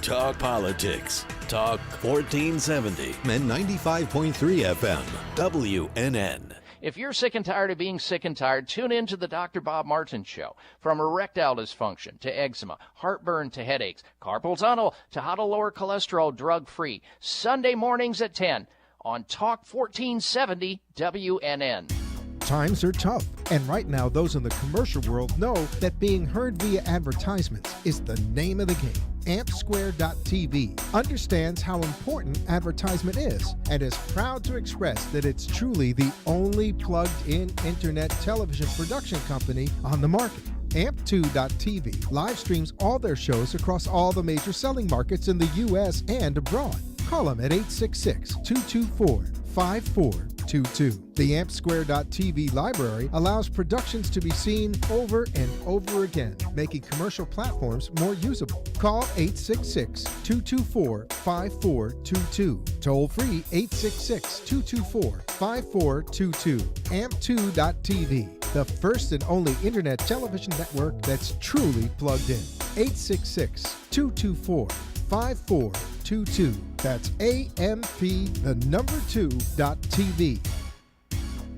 Talk politics. Talk 1470 and 95.3 FM. WNN. If you're sick and tired of being sick and tired, tune in to the Dr. Bob Martin Show. From erectile dysfunction to eczema, heartburn to headaches, carpal tunnel to how to lower cholesterol drug-free. Sunday mornings at 10 on Talk 1470 WNN. Times are tough, and right now those in the commercial world know that being heard via advertisements is the name of the game. AmpSquare.tv understands how important advertisement is and is proud to express that it's truly the only plugged-in internet television production company on the market. Amp2.tv live streams all their shows across all the major selling markets in the U.S. and abroad. Call them at 866-224-5422. The AmpSquare.tv library allows productions to be seen over and over again, making commercial platforms more usable. Call 866-224-5422. Toll free 866-224-5422. Amp2.tv, the first and only internet television network that's truly plugged in. 866-224-5422. That's AMP2.TV.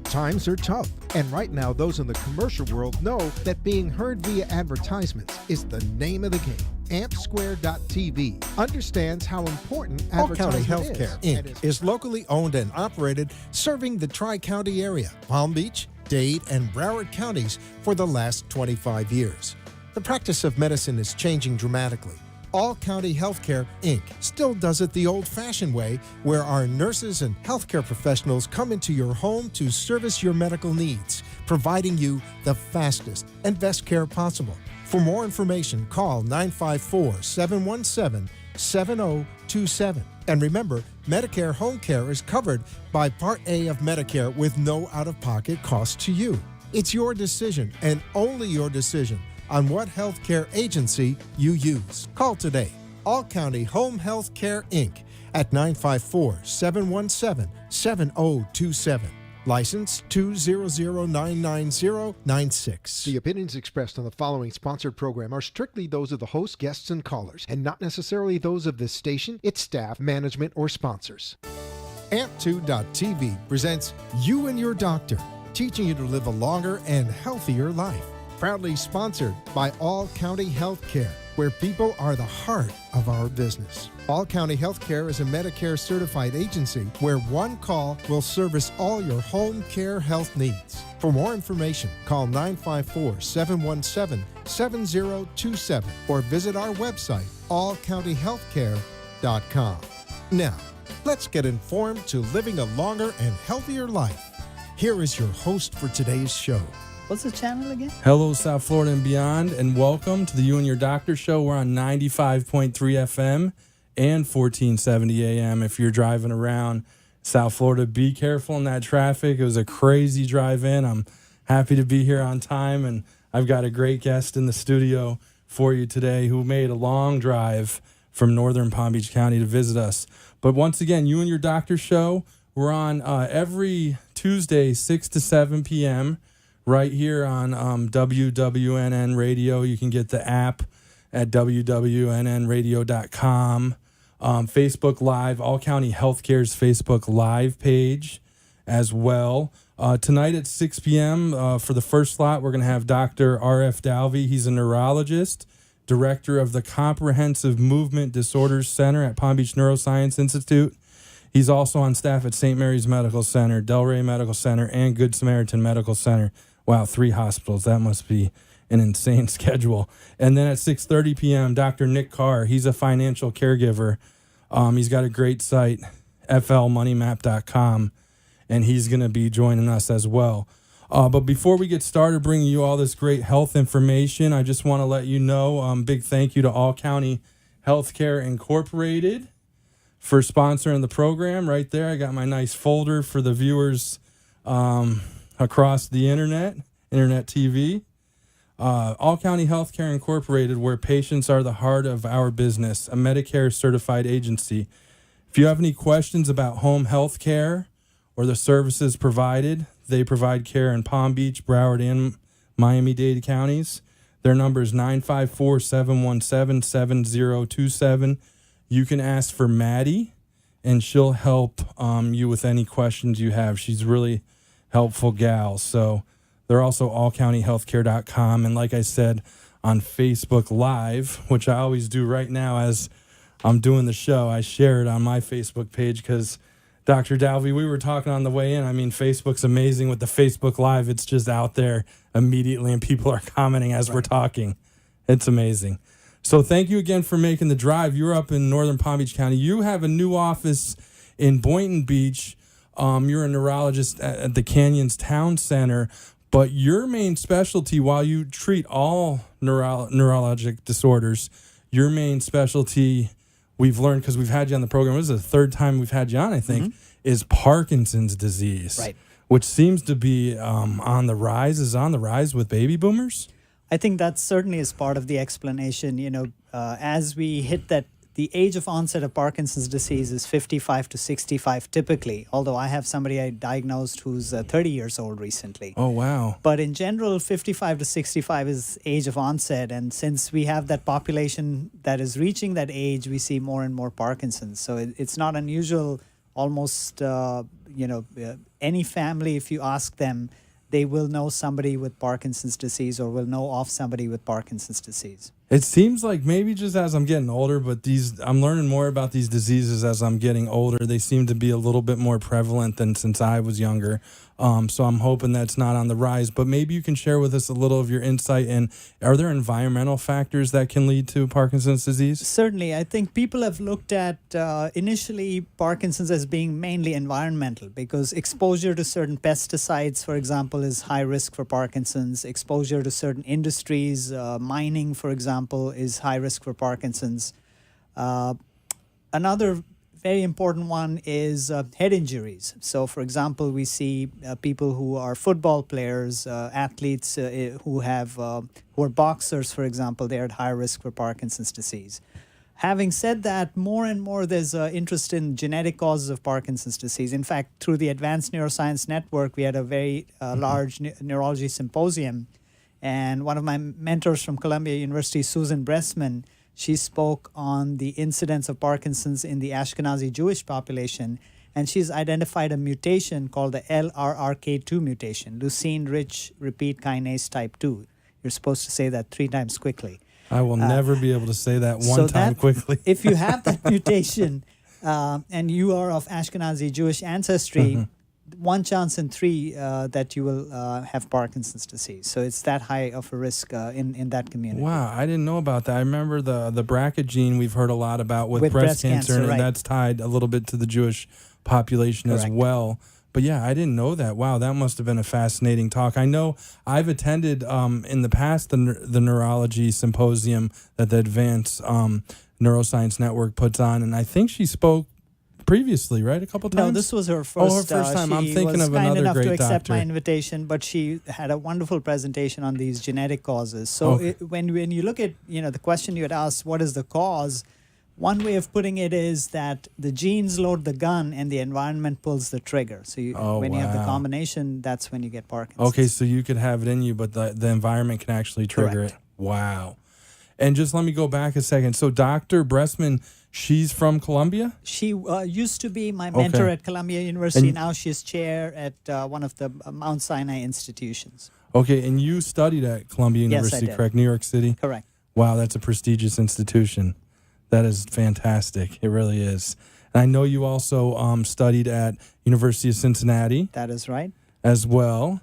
Times are tough, and right now those in the commercial world know that being heard via advertisements is the name of the game. AmpSquare.tv understands how important advertising Healthcare Inc. is locally owned and operated, serving the Tri-County area, Palm Beach, Dade, and Broward counties for the last 25 years. The practice of medicine is changing dramatically. All County Healthcare, Inc. still does it the old-fashioned way, where our nurses and healthcare professionals come into your home to service your medical needs, providing you the fastest and best care possible. For more information, call 954-717-7027. And remember, Medicare Home Care is covered by Part A of Medicare with no out-of-pocket cost to you. It's your decision, and only your decision, on what healthcare agency you use. Call today. All County Home Health Care, Inc. at 954-717-7027. License 200999096. The opinions expressed on the following sponsored program are strictly those of the host, guests, and callers, and not necessarily those of this station, its staff, management, or sponsors. Amp2.tv presents You and Your Doctor, teaching you to live a longer and healthier life. Proudly sponsored by All County Healthcare, where people are the heart of our business. All County Healthcare is a Medicare certified agency where one call will service all your home care health needs. For more information, call 954-717-7027 or visit our website, allcountyhealthcare.com. Now, let's get informed to living a longer and healthier life. Here is your host for today's show. What's the channel again? Hello, South Florida and beyond, and welcome to the You and Your Doctor Show. We're on 95.3 FM and 1470 AM. If you're driving around South Florida, be careful in that traffic. It was a crazy drive in. I'm happy to be here on time, and I've got a great guest in the studio for you today who made a long drive from northern Palm Beach County to visit us. But once again, You and Your Doctor Show, we're on every Tuesday, 6 to 7 p.m., right here on WWNN Radio. You can get the app at wwnnradio.com. Facebook Live, All County Healthcare's Facebook Live page as well. Tonight at 6 p.m. For the first slot, we're going to have Dr. Arif Dalvi. He's a neurologist, director of the Comprehensive Movement Disorders Center at Palm Beach Neuroscience Institute. He's also on staff at St. Mary's Medical Center, Delray Medical Center, and Good Samaritan Medical Center. Wow, 3 hospitals. That must be an insane schedule. And then at 6:30 p.m., Dr. Nick Carr. He's a financial caregiver. He's got a great site, flmoneymap.com, and he's going to be joining us as well. But before we get started bringing you all this great health information, I just want to let you know, big thank you to All County Healthcare Incorporated for sponsoring the program. Right there, I got my nice folder for the viewers across the internet TV. All County Healthcare Incorporated, where patients are the heart of our business, a Medicare certified agency. If you have any questions about home health care or the services provided, they provide care in Palm Beach, Broward, and Miami-Dade counties. Their number is 954-717-7027. You can ask for Maddie, and she'll help you with any questions you have. She's really helpful gal. So they're also allcountyhealthcare.com. And like I said, on Facebook Live, which I always do right now as I'm doing the show, I share it on my Facebook page because Dr. Dalvi, we were talking on the way in. I mean, Facebook's amazing with the Facebook Live. It's just out there immediately and people are commenting as we're talking. It's amazing. So thank you again for making the drive. You're up in northern Palm Beach County. You have a new office in Boynton Beach. You're a neurologist at the Canyons Town Center, but your main specialty, while you treat all neurologic disorders, your main specialty, we've learned because we've had you on the program, this is the third time we've had you on, I think, is Parkinson's disease, Right. which seems to be on the rise with baby boomers. I think that certainly is part of the explanation. As we hit that, the age of onset of Parkinson's disease is 55 to 65 typically, although I have somebody I diagnosed who's 30 years old recently. Oh, wow. But in general, 55 to 65 is age of onset. And since we have that population that is reaching that age, we see more and more Parkinson's. So it's not unusual. Almost, any family, if you ask them, they will know somebody with Parkinson's disease or will know of somebody with Parkinson's disease. It seems like maybe just as I'm getting older, but I'm learning more about these diseases as I'm getting older. They seem to be a little bit more prevalent than since I was younger. So I'm hoping that's not on the rise. But maybe you can share with us a little of your insight. And are there environmental factors that can lead to Parkinson's disease? Certainly. I think people have looked at initially Parkinson's as being mainly environmental because exposure to certain pesticides, for example, is high risk for Parkinson's. Exposure to certain industries, mining, for example, is high risk for Parkinson's. Another very important one is head injuries. So, for example, we see people who are football players, athletes who are boxers, for example, they're at high risk for Parkinson's disease. Having said that, more and more there's interest in genetic causes of Parkinson's disease. In fact, through the Advanced Neuroscience Network, we had a very large neurology symposium. And one of my mentors from Columbia University, Susan Bressman, she spoke on the incidence of Parkinson's in the Ashkenazi Jewish population, and she's identified a mutation called the LRRK2 mutation, leucine-rich repeat kinase type 2. You're supposed to say that 3 times quickly. I will never be able to say that one time quickly. If you have that mutation and you are of Ashkenazi Jewish ancestry, 1 chance in 3 that you will have Parkinson's disease. So it's that high of a risk in that community. Wow, I didn't know about that. I remember the BRCA gene we've heard a lot about with breast cancer, and right. that's tied a little bit to the Jewish population Correct. as well. But yeah, I didn't know that. Wow, that must have been a fascinating talk. I know I've attended in the past the neurology symposium that the Advanced Neuroscience Network puts on, and I think she spoke previously, right? A couple times? No, this was her first. Her first time. I'm She thinking was of kind another enough great to accept doctor. my invitation, but she had a wonderful presentation on these genetic causes. So when you look at the question you had asked, what is the cause? One way of putting it is that the genes load the gun and the environment pulls the trigger. So when you have the combination, that's when you get Parkinson's. Okay, so you could have it in you, but the environment can actually trigger Correct. it. Wow. And just let me go back a second. So Dr. Bressman, she's from Columbia? She used to be my mentor at Columbia University. Now she's chair at one of the Mount Sinai institutions. Okay, and you studied at Columbia Yes, I University, did. correct? New York City? Correct. Wow, that's a prestigious institution. That is fantastic. It really is. And I know you also studied at University of Cincinnati That is right. as well.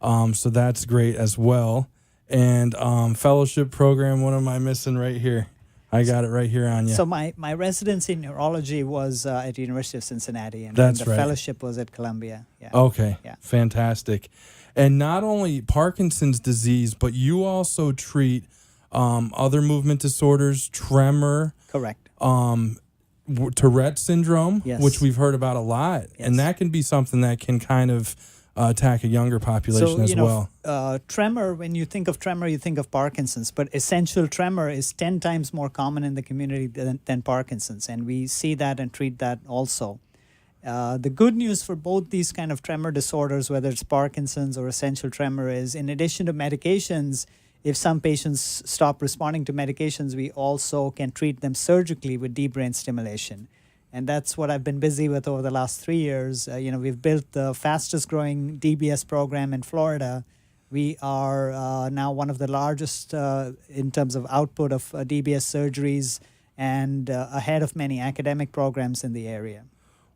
So that's great as well. And fellowship program, what am I missing right here? I got it right here on you. So my residency in neurology was at the University of Cincinnati, and That's the right. fellowship was at Columbia. Yeah. Okay, Yeah. fantastic. And not only Parkinson's disease, but you also treat other movement disorders, tremor, Correct. Tourette syndrome, Yes. which we've heard about a lot. Yes. And that can be something that can kind of attack a younger population as well. Tremor, when you think of tremor, you think of Parkinson's, but essential tremor is 10 times more common in the community than Parkinson's, and we see that and treat that also. The good news for both these kind of tremor disorders, whether it's Parkinson's or essential tremor, is in addition to medications, if some patients stop responding to medications, we also can treat them surgically with deep brain stimulation. And that's what I've been busy with over the last 3 years. We've built the fastest growing DBS program in Florida. We are now one of the largest in terms of output of DBS surgeries and ahead of many academic programs in the area.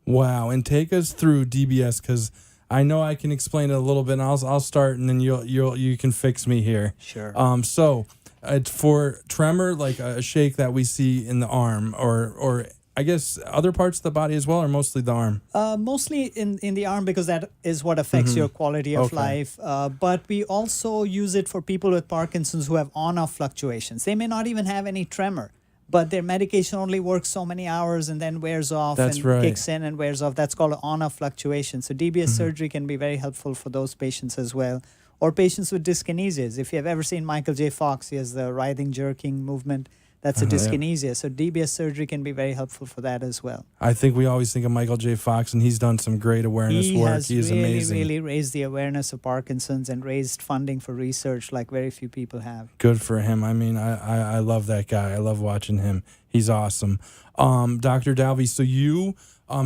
Wow. And take us through DBS, because I know I can explain it a little bit, and I'll start, and then you can fix me here. Sure. So it's for tremor, like a shake that we see in the arm, or I guess other parts of the body as well, or mostly the arm? Mostly in the arm, because that is what affects your quality of life. But we also use it for people with Parkinson's who have on-off fluctuations. They may not even have any tremor, but their medication only works so many hours and then wears off kicks in and wears off. That's called on-off fluctuation. So DBS surgery can be very helpful for those patients as well. Or patients with dyskinesias. If you have ever seen Michael J. Fox, he has the writhing, jerking movement. That's a dyskinesia. Yeah. So DBS surgery can be very helpful for that as well. I think we always think of Michael J. Fox, and he's done some great awareness work. He is amazing. Really raised the awareness of Parkinson's and raised funding for research like very few people have. Good for him. I mean, I love that guy. I love watching him. He's awesome. Dr. Dalvi, so you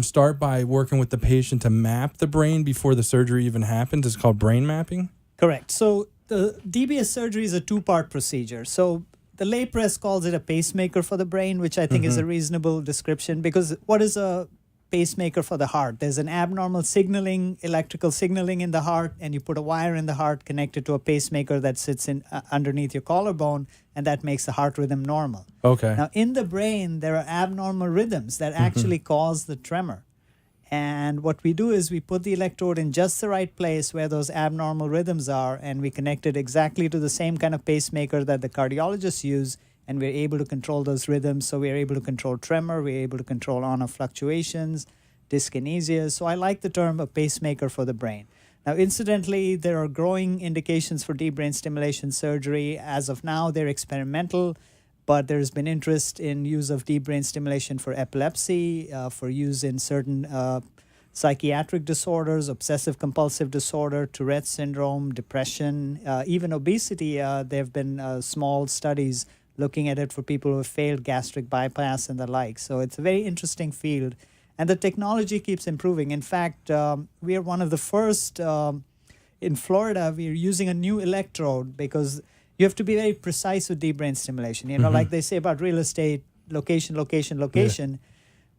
start by working with the patient to map the brain before the surgery even happens. It's called brain mapping? Correct. So the DBS surgery is a two-part procedure. So the lay press calls it a pacemaker for the brain, which I think is a reasonable description, because what is a pacemaker for the heart? There's an abnormal electrical signaling in the heart, and you put a wire in the heart connected to a pacemaker that sits in underneath your collarbone, and that makes the heart rhythm normal. Okay. Now, in the brain, there are abnormal rhythms that actually cause the tremor. And what we do is we put the electrode in just the right place where those abnormal rhythms are, and we connect it exactly to the same kind of pacemaker that the cardiologists use, and we're able to control those rhythms. So we're able to control tremor, we're able to control on-off fluctuations, dyskinesia. So I like the term a pacemaker for the brain. Now, incidentally, there are growing indications for deep brain stimulation surgery. As of now, they're experimental, but there's been interest in use of deep brain stimulation for epilepsy, for use in certain psychiatric disorders, obsessive compulsive disorder, Tourette syndrome, depression, even obesity. There have been small studies looking at it for people who have failed gastric bypass and the like. So it's a very interesting field. And the technology keeps improving. In fact, we are one of the first in Florida. We are using a new electrode because you have to be very precise with deep brain stimulation. You know, like they say about real estate, location. Yeah.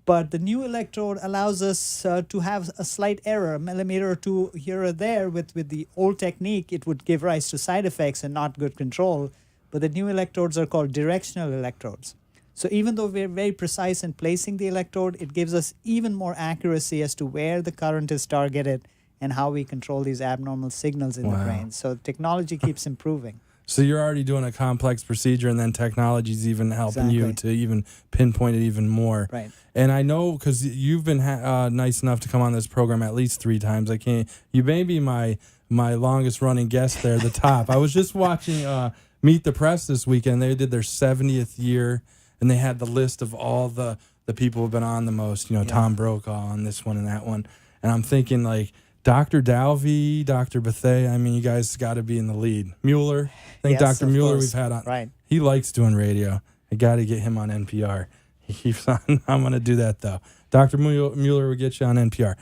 But the new electrode allows us to have a slight error, a millimeter or two here or there. With the old technique, it would give rise to side effects and not good control. But the new electrodes are called directional electrodes. So even though we're very precise in placing the electrode, it gives us even more accuracy as to where the current is targeted and how we control these abnormal signals in the brain. So technology keeps improving. So you're already doing a complex procedure, and then technology's even helping you to even pinpoint it even more. Right. And I know, because you've been nice enough to come on this program at least 3 times. You may be my longest running guest there, the top. I was just watching Meet the Press this weekend. They did their 70th year, and they had the list of all the people who've been on the most. You know, Tom Brokaw on this one and that one. And I'm thinking, like, Dr. Dalvi, Dr. Bethay, I mean, you guys got to be in the lead. Mueller, I think Dr. Mueller we've had on. Right. He likes doing radio. I got to get him on NPR. He keeps on. I'm going to do that, though. Dr. Mueller will get you on NPR.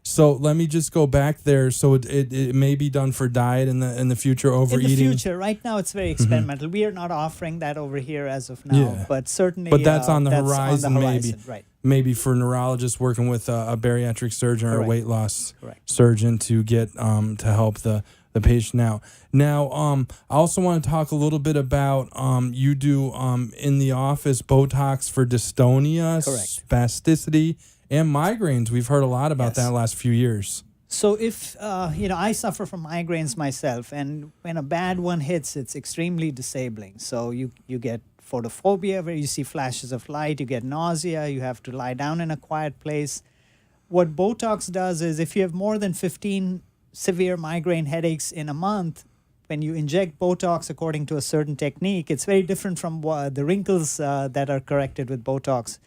So let me just go back there. So it may be done for diet in the future, overeating. In the future. Right now, it's very experimental. We are not offering that over here as of now, but certainly. But that's on the horizon, maybe. Right. Maybe for neurologists working with a bariatric surgeon or a weight loss surgeon to get to help the patient out. Now, I also want to talk a little bit about you do in the office Botox for dystonia, spasticity, and migraines. We've heard a lot about that the last few years. So if, I suffer from migraines myself, and when a bad one hits, it's extremely disabling. So you get photophobia, where you see flashes of light, you get nausea, you have to lie down in a quiet place. What Botox does is, if you have more than 15 severe migraine headaches in a month, when you inject Botox according to a certain technique, it's very different from the wrinkles that are corrected with Botox.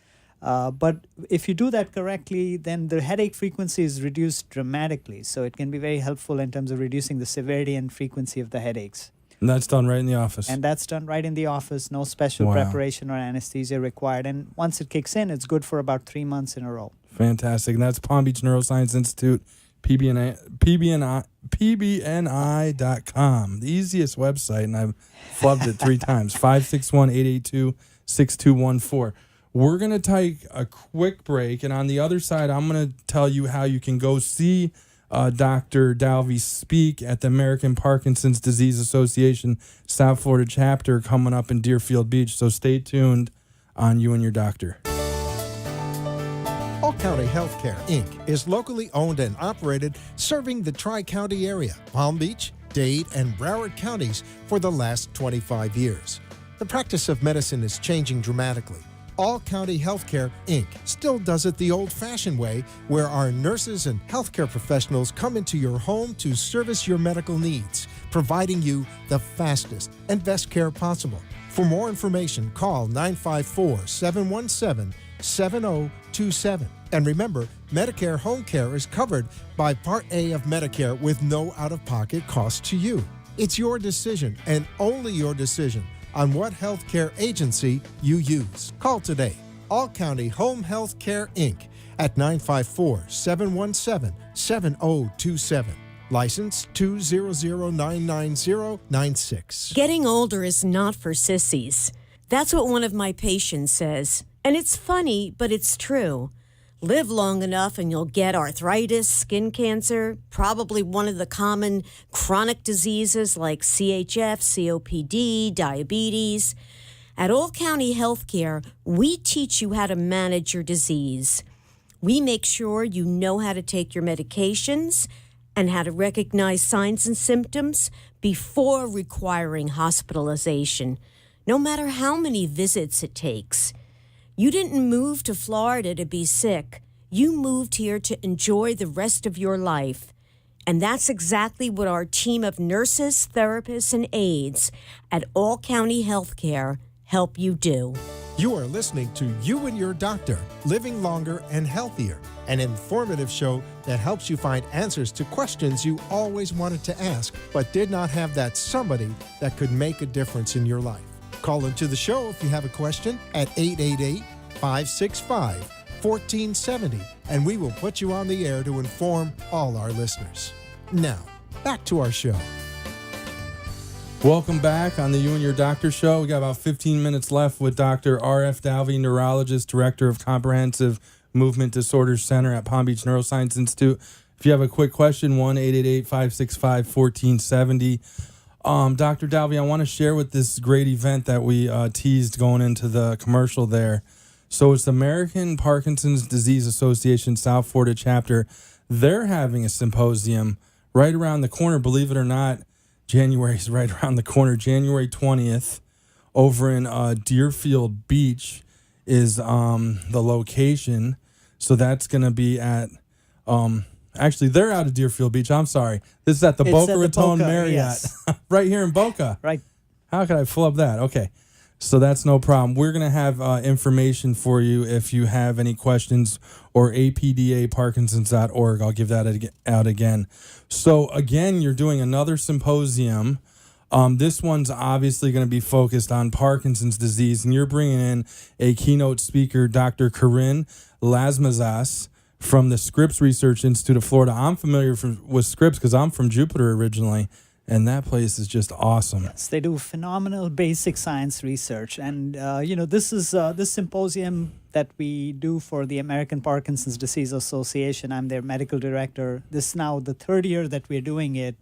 But if you do that correctly, then the headache frequency is reduced dramatically. So it can be very helpful in terms of reducing the severity and frequency of the headaches. And that's done right in the office. And that's done right in the office. No special preparation or anesthesia required. And once it kicks in, it's good for about 3 months in a row. Fantastic. And that's Palm Beach Neuroscience Institute, PBNI.com. The easiest website, and I've flubbed it 3 times. 561-882-6214. We're going to take a quick break, and on the other side, I'm going to tell you how you can go see Dr. Dalvi speak at the American Parkinson's Disease Association South Florida chapter coming up in Deerfield Beach. So stay tuned on You and Your Doctor. All County Healthcare, Inc. is locally owned and operated, serving the Tri-County area, Palm Beach, Dade, and Broward counties for the last 25 years. The practice of medicine is changing dramatically. All County Healthcare, Inc. still does it the old-fashioned way, where our nurses and healthcare professionals come into your home to service your medical needs, providing you the fastest and best care possible. For more information, call 954-717-7027. And remember, Medicare Home Care is covered by Part A of Medicare with no out-of-pocket cost to you. It's your decision, and only your decision, on what healthcare agency you use. Call today. All County Home Health Care, Inc. at 954-717-7027. License 200999096. Getting older is not for sissies. That's what one of my patients says. And it's funny, but it's true. Live long enough and you'll get arthritis, skin cancer, probably one of the common chronic diseases like CHF, COPD, diabetes. At All County Healthcare, we teach you how to manage your disease. We make sure you know how to take your medications and how to recognize signs and symptoms before requiring hospitalization, no matter how many visits it takes. You didn't move to Florida to be sick. You moved here to enjoy the rest of your life. And that's exactly what our team of nurses, therapists, and aides at All County Healthcare help you do. You are listening to You and Your Doctor, Living Longer and Healthier, an informative show that helps you find answers to questions you always wanted to ask, but did not have that somebody that could make a difference in your life. Call into the show if you have a question at 888-565-1470, and we will put you on the air to inform all our listeners. Now, back to our show. Welcome back on the You and Your Doctor show. We got about 15 minutes left with Dr. Arif Dalvi, neurologist, director of Comprehensive Movement Disorders Center at Palm Beach Neuroscience Institute. If you have a quick question, 1-888-565-1470. Dr. Dalvi, I want to share with this great event that we teased going into the commercial there. So it's the American Parkinson's Disease Association South Florida chapter. They're having a symposium right around the corner. Believe it or not, January is right around the corner. January 20th over in Deerfield Beach is the location. So that's going to be at... Actually, they're out of Deerfield Beach. I'm sorry. This is at the Boca Raton Marriott. Yes. Right here in Boca. Right. How could I flub that? Okay. So that's no problem. We're going to have information for you if you have any questions, or apdaparkinsons.org. I'll give that out again. So, again, you're doing another symposium. This one's obviously going to be focused on Parkinson's disease, and you're bringing in a keynote speaker, Dr. Corinne Lasmazas, from the Scripps Research Institute of Florida. I'm familiar with Scripps because I'm from Jupiter originally, and that place is just awesome. Yes, they do phenomenal basic science research. And, this is this symposium that we do for the American Parkinson's Disease Association. I'm their medical director. This is now the third year that we're doing it,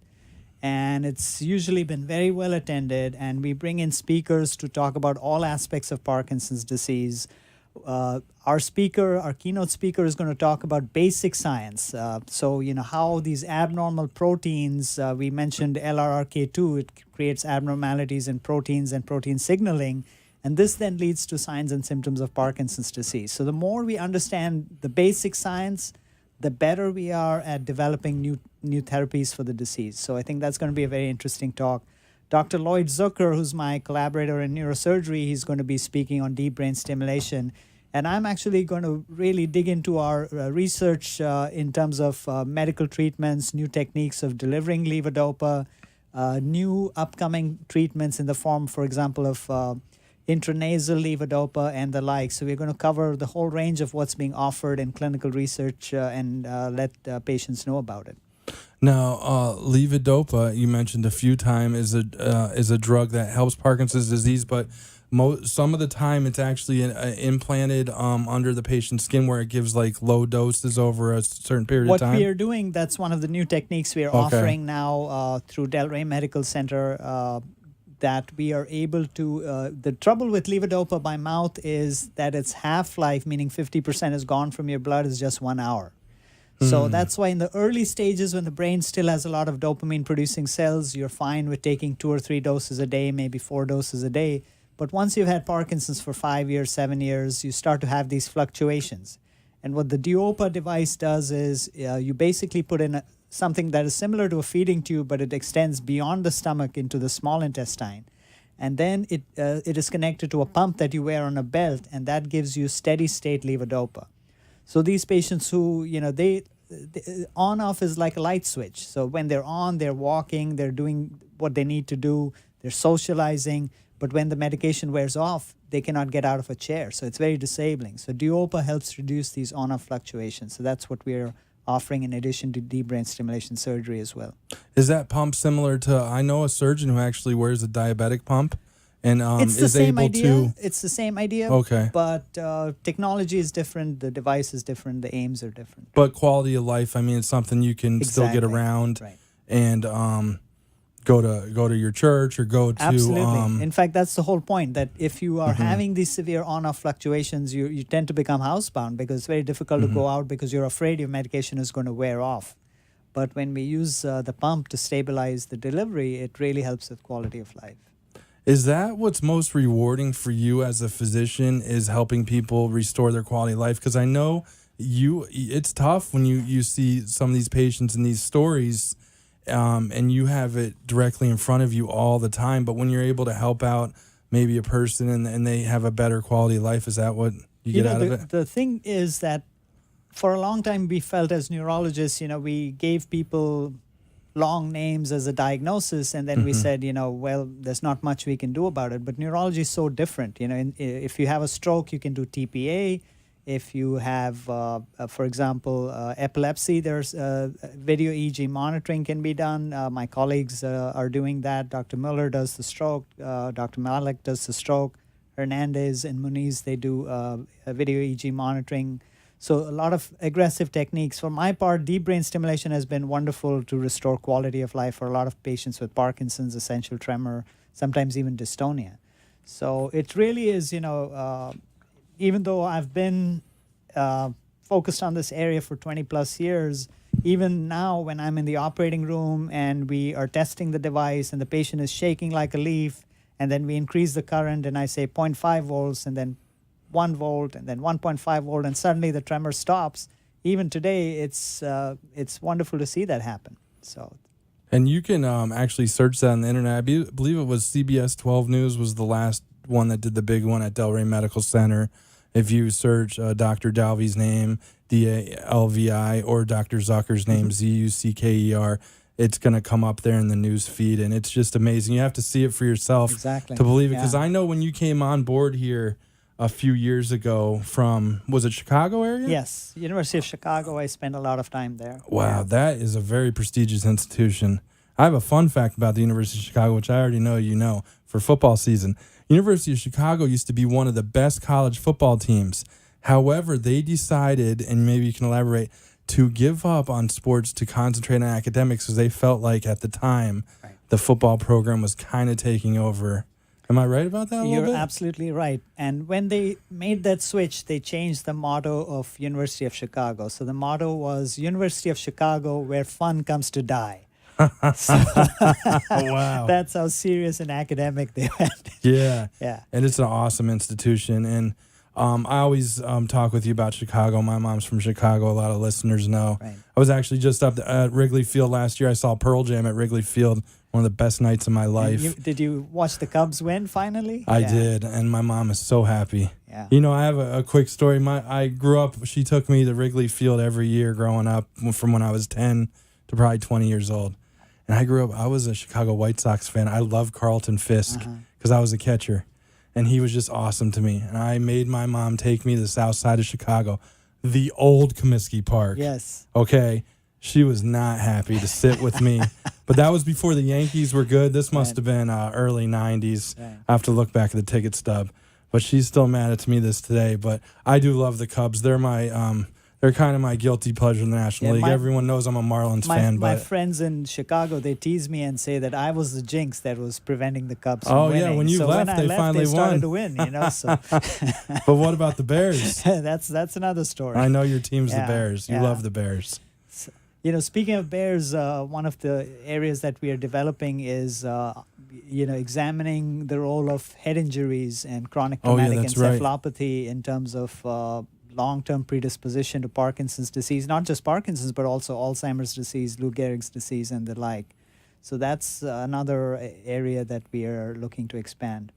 and it's usually been very well attended, and we bring in speakers to talk about all aspects of Parkinson's disease. Our keynote speaker is going to talk about basic science. How these abnormal proteins, we mentioned LRRK2, it creates abnormalities in proteins and protein signaling. And this then leads to signs and symptoms of Parkinson's disease. So the more we understand the basic science, the better we are at developing new therapies for the disease. So I think that's going to be a very interesting talk. Dr. Lloyd Zucker, who's my collaborator in neurosurgery, he's going to be speaking on deep brain stimulation. And I'm actually going to really dig into our research in terms of medical treatments, new techniques of delivering levodopa, new upcoming treatments in the form, for example, of intranasal levodopa and the like. So we're going to cover the whole range of what's being offered in clinical research and let patients know about it. Now, levodopa, you mentioned a few times, is a drug that helps Parkinson's disease, but some of the time it's actually implanted under the patient's skin where it gives like low doses over a certain period of time. What we are doing, that's one of the new techniques we are offering now through Delray Medical Center, that we are able to, the trouble with levodopa by mouth is that its half-life, meaning 50% is gone from your blood, is just 1 hour. So that's why in the early stages when the brain still has a lot of dopamine producing cells, you're fine with taking 2 or 3 doses a day, maybe 4 doses a day. But once you've had Parkinson's for 5 years, 7 years, you start to have these fluctuations. And what the Duopa device does is you basically put in something that is similar to a feeding tube, but it extends beyond the stomach into the small intestine. And then it is connected to a pump that you wear on a belt, and that gives you steady state levodopa. So these patients who, they on-off is like a light switch. So when they're on, they're walking, they're doing what they need to do, they're socializing. But when the medication wears off, they cannot get out of a chair. So it's very disabling. So Duopa helps reduce these on-off fluctuations. So that's what we're offering in addition to deep brain stimulation surgery as well. Is that pump similar to, I know a surgeon who actually wears a diabetic pump and it's the is same able idea. to... It's the same idea. Okay. But technology is different. The device is different. The aims are different. But quality of life, I mean, it's something you can still get around and go to your church or go to... Absolutely. In fact, that's the whole point, that if you are having these severe on-off fluctuations, you tend to become housebound because it's very difficult to go out because you're afraid your medication is going to wear off. But when we use the pump to stabilize the delivery, it really helps with quality of life. Is that what's most rewarding for you as a physician, is helping people restore their quality of life? Because I know it's tough when you see some of these patients and these stories and you have it directly in front of you all the time. But when you're able to help out maybe a person and they have a better quality of life, is that what you get out of it? The thing is that for a long time we felt as neurologists, we gave people long names as a diagnosis, and then we said, well, there's not much we can do about it. But neurology is so different. If you have a stroke, you can do TPA. If you have, for example, epilepsy, there's video EEG monitoring can be done. My colleagues are doing that. Dr. Miller does the stroke. Dr. Malik does the stroke. Hernandez and Muniz, they do video EEG monitoring. So a lot of aggressive techniques. For my part, deep brain stimulation has been wonderful to restore quality of life for a lot of patients with Parkinson's, essential tremor, sometimes even dystonia. So it really is, even though I've been focused on this area for 20 plus years, even now when I'm in the operating room and we are testing the device and the patient is shaking like a leaf, and then we increase the current and I say 0.5 volts and then 1 volt and then 1.5 volt, and suddenly the tremor stops. Even today, it's wonderful to see that happen. So, and you can actually search that on the internet. I believe it was CBS 12 News was the last one that did the big one at Delray Medical Center. If you search Dr. Dalvi's name, Dalvi, or Dr. Zucker's name, Zucker, it's going to come up there in the news feed, and it's just amazing. You have to see it for yourself to believe it. Because I know when you came on board here a few years ago from, was it Chicago area? Yes, University of Chicago. I spent a lot of time there. Wow, that is a very prestigious institution. I have a fun fact about the University of Chicago, which I already know for football season. University of Chicago used to be one of the best college football teams. However, they decided, and maybe you can elaborate, to give up on sports to concentrate on academics because they felt like at the time the football program was kind of taking over. Am I right about that a little bit? You're absolutely right. And when they made that switch, they changed the motto of University of Chicago. So the motto was University of Chicago, where fun comes to die. Wow. That's how serious and academic they went. Yeah. Yeah. And it's an awesome institution. And I always talk with you about Chicago. My mom's from Chicago. A lot of listeners know. Right. I was actually just up at Wrigley Field last year. I saw Pearl Jam at Wrigley Field. One of the best nights of my life. Did you watch the Cubs win finally? I did, and my mom is so happy. Yeah. I have a quick story. I grew up, she took me to Wrigley Field every year growing up from when I was 10 to probably 20 years old. And I grew up, I was a Chicago White Sox fan. I loved Carlton Fisk because I was a catcher. And he was just awesome to me. And I made my mom take me to the south side of Chicago, the old Comiskey Park. Yes. Okay. She was not happy to sit with me. But that was before the Yankees were good. This must have been early 90s. Right. I have to look back at the ticket stub. But she's still mad at me this today. But I do love the Cubs. They're my they're kind of my guilty pleasure in the National League. Everyone knows I'm a Marlins fan. My but friends in Chicago, they tease me and say that I was the jinx that was preventing the Cubs from winning. Yeah, when you left, they finally started won. to win, you know. So. But what about the Bears? That's another story. I know your team's the Yeah, Bears. You yeah. love the Bears. You know, speaking of Bears, one of the areas that we are developing is, examining the role of head injuries and chronic traumatic encephalopathy in terms of long-term predisposition to Parkinson's disease, not just Parkinson's, but also Alzheimer's disease, Lou Gehrig's disease, and the like. So that's another area that we are looking to expand.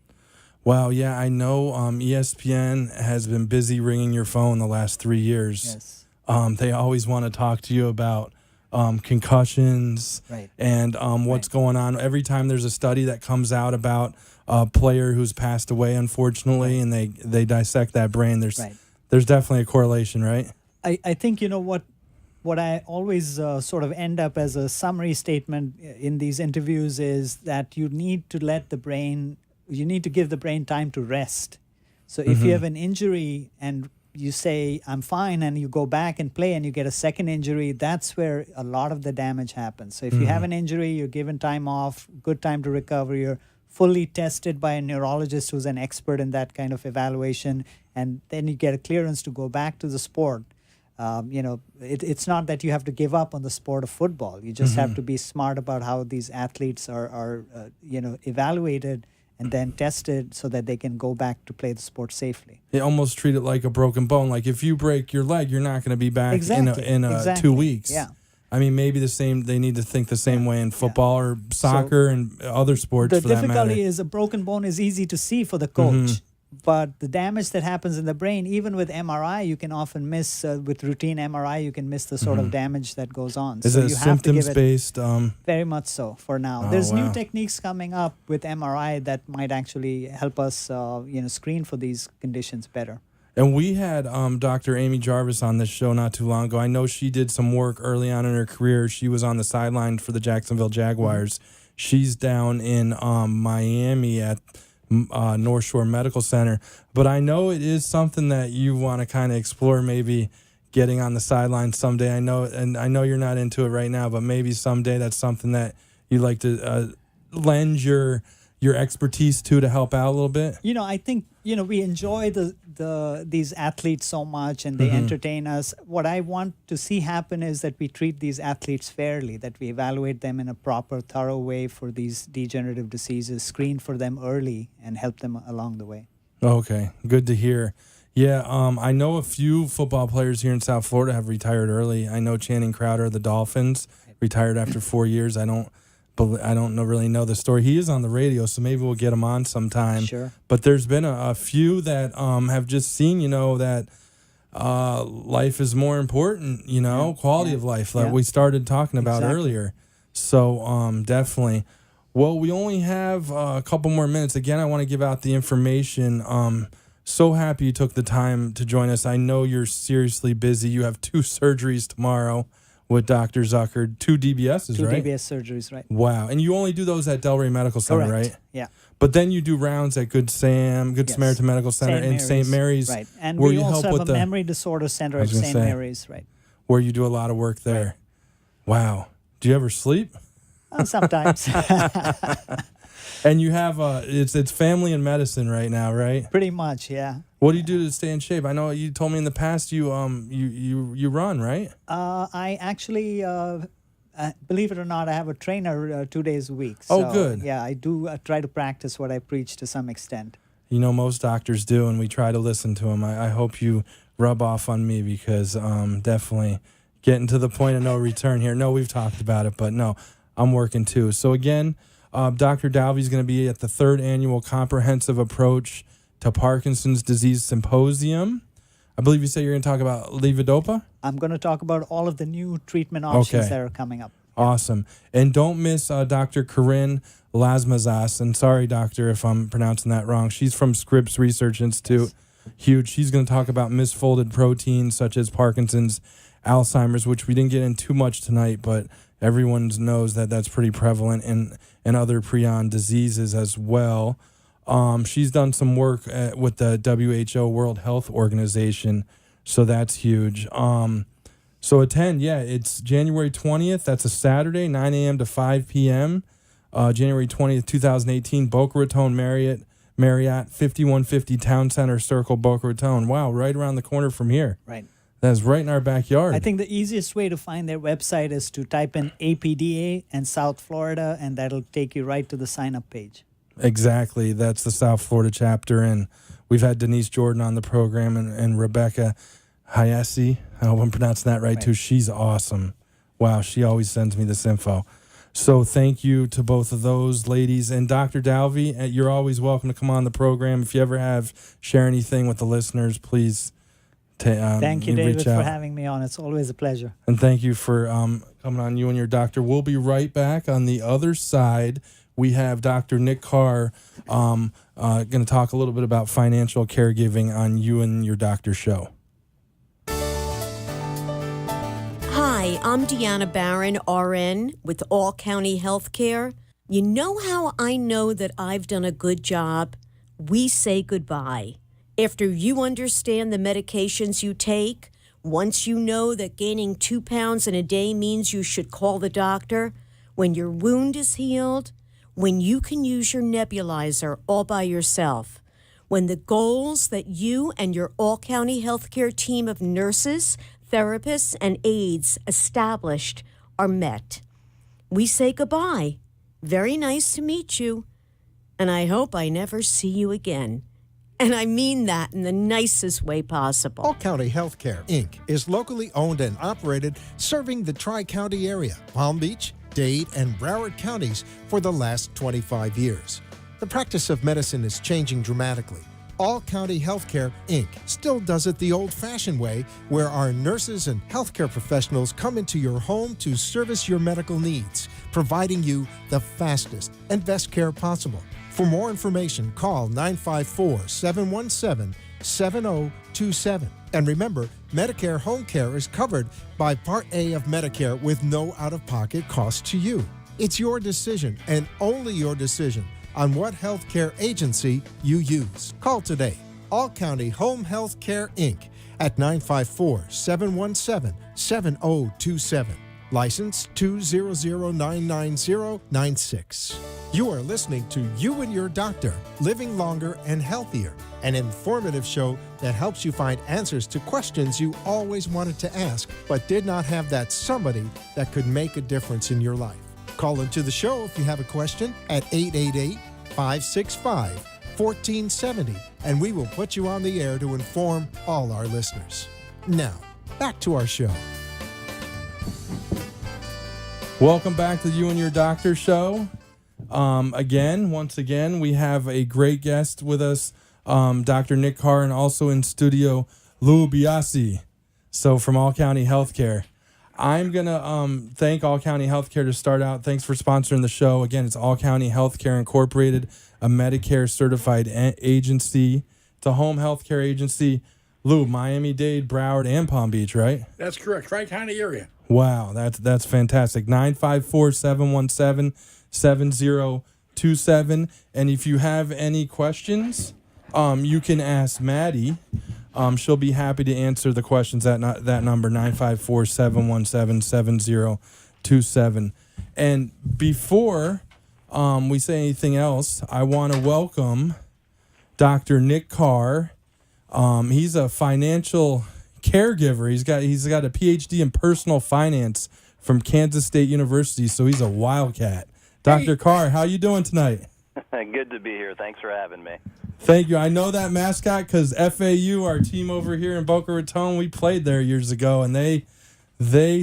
Wow, yeah, I know ESPN has been busy ringing your phone the last 3 years. Yes. They always want to talk to you about concussions and what's going on. Every time there's a study that comes out about a player who's passed away, unfortunately, and they dissect that brain, there's definitely a correlation, right? I think, you know, what I always sort of end up as a summary statement in these interviews is that you need to give the brain time to rest. So if you have an injury and you say, I'm fine, and you go back and play and you get a second injury, that's where a lot of the damage happens. So if you have an injury, you're given time off, good time to recover, you're fully tested by a neurologist who's an expert in that kind of evaluation, and then you get a clearance to go back to the sport. It's not that you have to give up on the sport of football. You just have to be smart about how these athletes are evaluated and then tested so that they can go back to play the sport safely. They almost treat it like a broken bone. Like if you break your leg, you're not going to be back in 2 weeks. Yeah. I mean, maybe they need to think the same way in football or soccer and other sports for that matter. The difficulty is a broken bone is easy to see for the coach. But the damage that happens in the brain, even with MRI, you can often miss, with routine MRI, you can miss the sort of damage that goes on. Is it symptoms-based? Very much so for now. There's new techniques coming up with MRI that might actually help us screen for these conditions better. And we had Dr. Amy Jarvis on this show not too long ago. I know she did some work early on in her career. She was on the sideline for the Jacksonville Jaguars. She's down in Miami at North Shore Medical Center. But I know it is something that you want to kind of explore, maybe getting on the sideline someday. I know you're not into it right now, but maybe someday that's something that you'd like to lend your expertise to help out a little bit. I think we enjoy these athletes so much, and they entertain us. What I want to see happen is that we treat these athletes fairly, that we evaluate them in a proper, thorough way for these degenerative diseases, screen for them early, and help them along the way. Okay, good to hear. Yeah, I know a few football players here in South Florida have retired early. I know Channing Crowder of the Dolphins retired after 4 years. I don't really know the story. He is on the radio, so maybe we'll get him on sometime. Sure. But there's been a few that have just seen, that life is more important, quality of life, like we started talking about earlier. So definitely. Well, we only have a couple more minutes. Again, I want to give out the information. So happy you took the time to join us. I know you're seriously busy. You have 2 surgeries tomorrow with Dr. Zucker, 2 DBSs, right? 2 DBS surgeries, right. Wow. And you only do those at Delray Medical Center, Correct. right? Yeah. But then you do rounds at Good Samaritan Medical Center and St. Mary's. Right. And where we you also help have with a memory disorder center at St. Mary's, right. Where you do a lot of work there. Right. Wow. Do you ever sleep? Sometimes. And you have it's family and medicine right now, right? Pretty much, yeah. What do you do to stay in shape? I know you told me in the past you run, right? I actually believe it or not, I have a trainer 2 days a week. So, good. Yeah, I do try to practice what I preach to some extent. Most doctors do, and we try to listen to them. I hope you rub off on me because definitely getting to the point of no return here. No, we've talked about it, but no, I'm working too. So again, Dr. Dalvi is going to be at the 3rd Annual Comprehensive Approach to Parkinson's Disease Symposium. I believe you said you're going to talk about levodopa? I'm going to talk about all of the new treatment options that are coming up. Awesome. And don't miss Dr. Corinne Lasmazas. And sorry, doctor, if I'm pronouncing that wrong. She's from Scripps Research Institute. Huge. She's going to talk about misfolded proteins such as Parkinson's, Alzheimer's, which we didn't get in too much tonight, but everyone knows that that's pretty prevalent in other prion diseases as well. She's done some work with the WHO World Health Organization, so that's huge. So attend, it's January 20th. That's a Saturday, 9 a.m. to 5 p.m. January 20th, 2018, Boca Raton Marriott, 5150 Town Center Circle, Boca Raton. Wow, right around the corner from here. Right. That's right in our backyard. I think the easiest way to find their website is to type in APDA and South Florida, and that'll take you right to the sign-up page. Exactly. That's the South Florida chapter, and we've had Denise Jordan on the program and Rebecca Hayesi. I hope I'm pronouncing that right, too. She's awesome. Wow, she always sends me this info. So thank you to both of those ladies. And Dr. Dalvi, you're always welcome to come on the program. If you ever share anything with the listeners, please thank you, David, for having me on. It's always a pleasure. And thank you for coming on, you and your doctor. We'll be right back. On the other side, we have Dr. Nick Carr going to talk a little bit about financial caregiving on You and Your Doctor show. Hi, I'm Deanna Barron, RN, with All County Healthcare. You know how I know that I've done a good job? We say goodbye. After you understand the medications you take, once you know that gaining 2 pounds in a day means you should call the doctor, when your wound is healed, when you can use your nebulizer all by yourself, when the goals that you and your All County Healthcare team of nurses, therapists, and aides established are met. We say goodbye. Very nice to meet you, and I hope I never see you again. And I mean that in the nicest way possible. All County Healthcare, Inc. is locally owned and operated, serving the Tri-County area, Palm Beach, Dade, and Broward counties for the last 25 years. The practice of medicine is changing dramatically. All County Healthcare, Inc. still does it the old-fashioned way, where our nurses and healthcare professionals come into your home to service your medical needs, providing you the fastest and best care possible. For more information, call 954-717-7027. And remember, Medicare Home Care is covered by Part A of Medicare with no out-of-pocket cost to you. It's your decision, and only your decision, on what healthcare agency you use. Call today. All County Home Health Care, Inc. at 954-717-7027. License 200999096. You are listening to You and Your Doctor, Living Longer and Healthier, an informative show that helps you find answers to questions you always wanted to ask, but did not have that somebody that could make a difference in your life. Call into the show if you have a question at 888-565-1470, and we will put you on the air to inform all our listeners. Now, back to our show. Welcome back to the You and Your Doctor show. Once again, we have a great guest with us, Dr. Nick Carr, and also in studio, Lou Biasi, so from All County Healthcare. I'm going to thank All County Healthcare to start out. Thanks for sponsoring the show. Again, it's All County Healthcare Incorporated, a Medicare certified agency. It's a home healthcare agency. Lou, Miami-Dade, Broward, and Palm Beach, right? That's correct. Tri-County area. Wow, that's fantastic. 954-717-7027. And if you have any questions, you can ask Maddie. She'll be happy to answer the questions at that number, 954-717-7027. And before we say anything else, I want to welcome Dr. Nick Carr. He's a financial caregiver. He's got a PhD in personal finance from Kansas State University, so he's a wildcat. Dr. Carr, how you doing tonight? Good to be here. Thanks for having me. Thank you. I know that mascot because FAU, our team over here in Boca Raton, we played there years ago, and they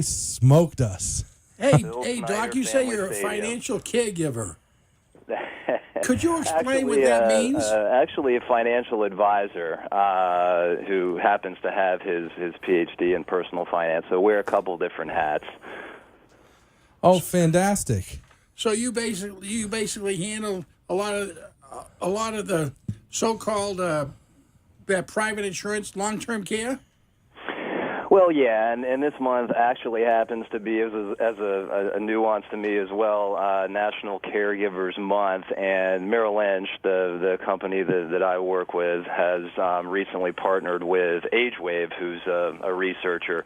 smoked us. Hey, Doc, you say you're a financial caregiver. Could you explain what that means? Actually, a financial advisor who happens to have his PhD in personal finance. So wear a couple different hats. Oh, fantastic! So you basically handle a lot of the so-called that private insurance, long-term care. Well, yeah, and this month actually happens to be, as a nuance to me as well, National Caregivers Month, and Merrill Lynch, the company that I work with, has recently partnered with AgeWave, who's a researcher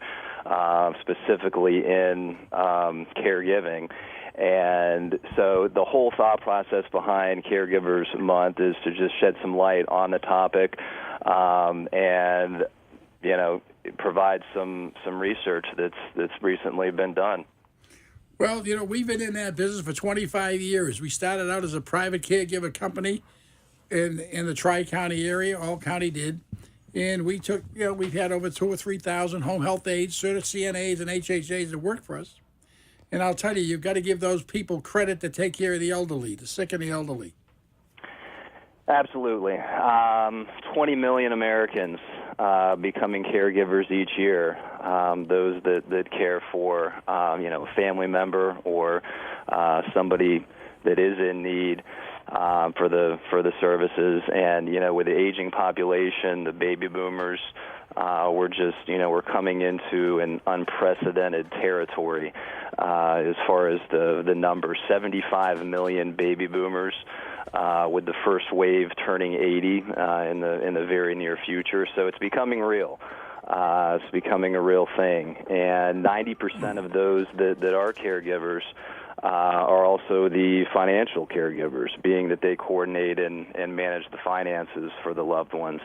specifically in caregiving. And so the whole thought process behind Caregivers Month is to just shed some light on the topic and, provide some research that's recently been done. Well, we've been in that business for 25 years. We started out as a private caregiver company in the Tri-County area. All county did. And we took, we've had over 2,000 or 3,000 home health aides, certified CNAs, and HHAs that work for us. And I'll tell you, you've got to give those people credit to take care of the elderly, the sick and the elderly. Absolutely. 20 million Americans becoming caregivers each year. Those that care for, a family member or somebody that is in need for the services. And with the aging population, the baby boomers, we're coming into an unprecedented territory as far as the numbers. 75 million baby boomers. With the first wave turning 80 in the very near future, so it's becoming real. It's becoming a real thing, and 90% of those that are caregivers are also the financial caregivers, being that they coordinate and manage the finances for the loved ones.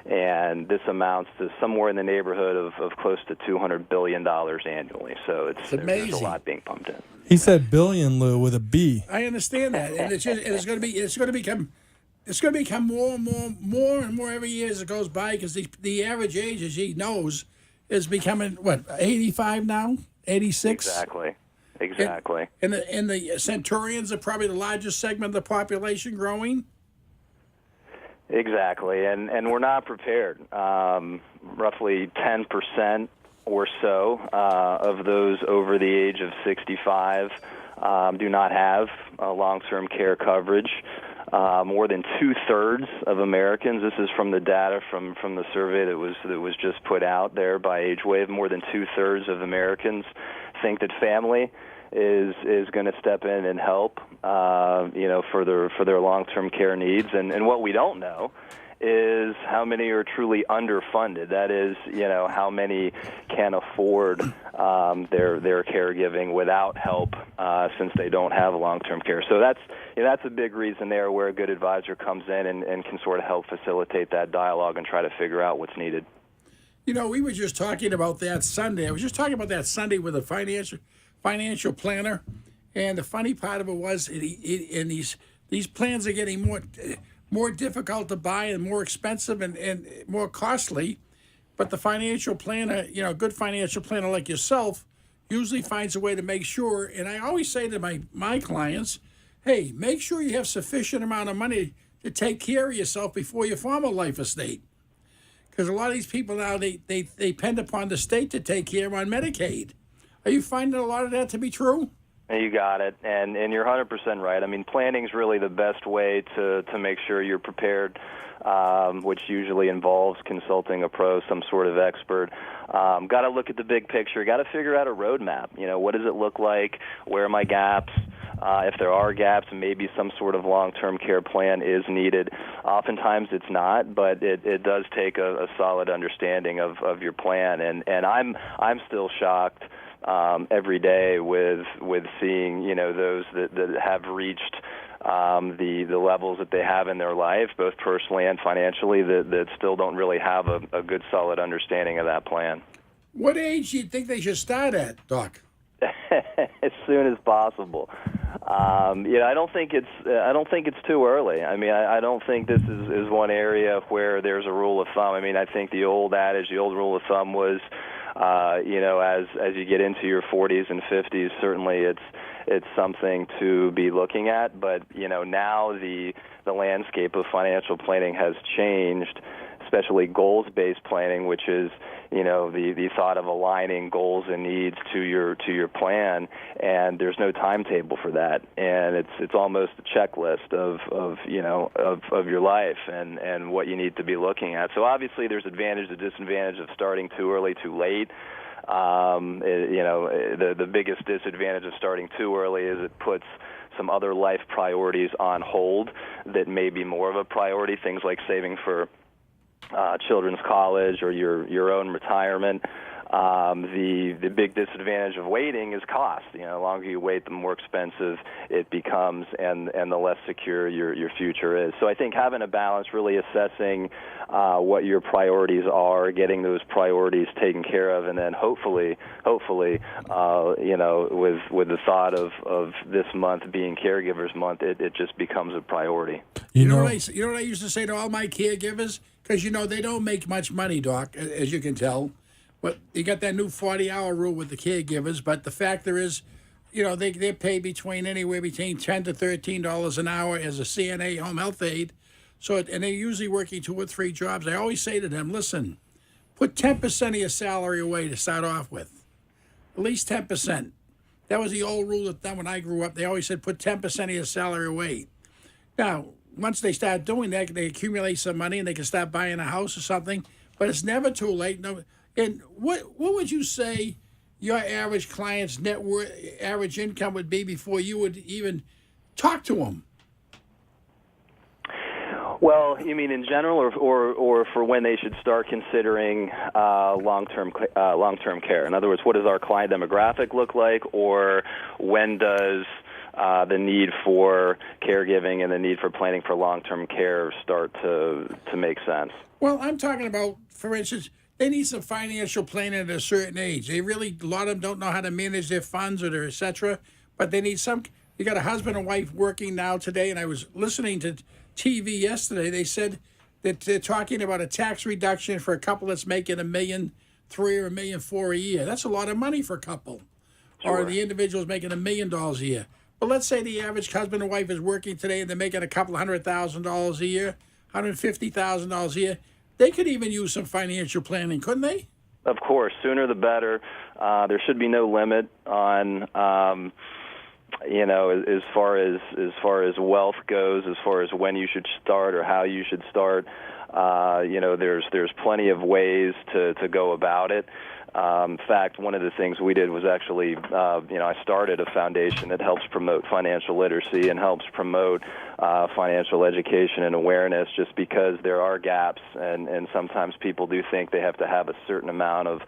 And this amounts to somewhere in the neighborhood of close to $200 billion annually. So it's amazing. There's a lot being pumped in. He said billion, Lou, with a B. I understand that, and it's going to become more and more every year as it goes by, because the average age, as he knows, is becoming 85 now, 86. Exactly. And the centurions are probably the largest segment of the population growing. Exactly, and we're not prepared. Roughly 10% or so of those over the age of 65 do not have long-term care coverage. More than 2/3 of Americans, this is from the data from the survey that was just put out there by AgeWave, more than 2/3 of Americans think that family is going to step in and help, for their long-term care needs. And what we don't know is how many are truly underfunded. That is, how many can afford their caregiving without help, since they don't have long-term care. So that's a big reason there where a good advisor comes in and can sort of help facilitate that dialogue and try to figure out what's needed. We were just talking about that Sunday. I was just talking about that Sunday with a financial planner, and the funny part of it was, and these plans are getting more difficult to buy and more expensive and more costly. But the financial planner, a good financial planner like yourself, usually finds a way to make sure. And I always say to my clients, hey, make sure you have sufficient amount of money to take care of yourself before you form a life estate. Because a lot of these people now, they depend upon the state to take care of on Medicaid. Are you finding a lot of that to be true? You got it, and you're 100% right. I mean, planning is really the best way to make sure you're prepared, which usually involves consulting a pro, some sort of expert. Got to look at the big picture. Got to figure out a roadmap. What does it look like? Where are my gaps? If there are gaps, maybe some sort of long-term care plan is needed. Oftentimes it's not, but it does take a solid understanding of your plan. And I'm still shocked every day with seeing those that have reached the levels that they have in their life, both personally and financially, that still don't really have a good solid understanding of that plan. What age do you think they should start at, Doc? As soon as possible. I don't think it's too early. I mean, I don't think this is one area where there's a rule of thumb. I mean, I think the old rule of thumb was, as you get into your 40s and 50s, certainly it's something to be looking at. But now the landscape of financial planning has changed, especially goals-based planning, which is, the thought of aligning goals and needs to your plan, and there's no timetable for that, and it's almost a checklist of your life and what you need to be looking at. So obviously there's advantage and disadvantage of starting too early, too late. The biggest disadvantage of starting too early is it puts some other life priorities on hold that may be more of a priority, things like saving for children's college or your own retirement. The big disadvantage of waiting is cost. The longer you wait, the more expensive it becomes, and the less secure your future is. So I think having a balance, really assessing what your priorities are, getting those priorities taken care of, and then hopefully, with the thought of this month being Caregivers Month, it just becomes a priority. You know what I used to say to all my caregivers? Because, they don't make much money, Doc, as you can tell. But you got that new 40-hour rule with the caregivers, but the factor is, they're paid anywhere between $10 to $13 an hour as a CNA home health aide. So, and they're usually working 2 or 3 jobs. I always say to them, listen, put 10% of your salary away to start off with. At least 10%. That was the old rule of thumb when I grew up. They always said put 10% of your salary away. Now, once they start doing that, they accumulate some money and they can start buying a house or something. But it's never too late. No. And what would you say your average client's net worth, average income would be before you would even talk to them? Well, you mean in general, or for when they should start considering long-term care? In other words, what does our client demographic look like, or when does the need for caregiving and the need for planning for long-term care start to make sense? Well, I'm talking about, for instance, they need some financial planning at a certain age. A lot of them don't know how to manage their funds or their et cetera, but they need some. You got a husband and wife working now today, and I was listening to TV yesterday. They said that they're talking about a tax reduction for a couple that's making $1.3 million or $1.4 million a year. That's a lot of money for a couple. Sure. Or the individual's making $1 million a year. But let's say the average husband and wife is working today and they're making a couple $100,000 a year, $150,000 a year. They could even use some financial planning, couldn't they? Of course, sooner the better. There should be no limit on, as far as wealth goes, as far as when you should start or how you should start. There's plenty of ways to go about it. In fact, one of the things we did was actually, I started a foundation that helps promote financial literacy and helps promote financial education and awareness, just because there are gaps, and sometimes people do think they have to have a certain amount of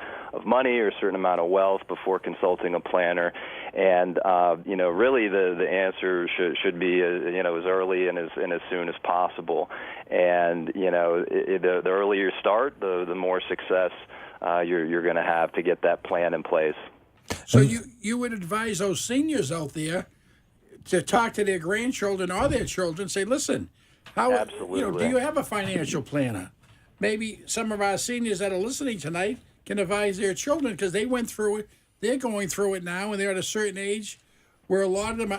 money or a certain amount of wealth before consulting a planner. And, really the answer should be, as early and as soon as possible. And, the earlier you start, the more success you're going to have to get that plan in place. So you would advise those seniors out there to talk to their grandchildren or their children, say, listen, absolutely. Do you have a financial planner? Maybe some of our seniors that are listening tonight can advise their children, because they went through it. They're going through it now, and they're at a certain age where a lot of them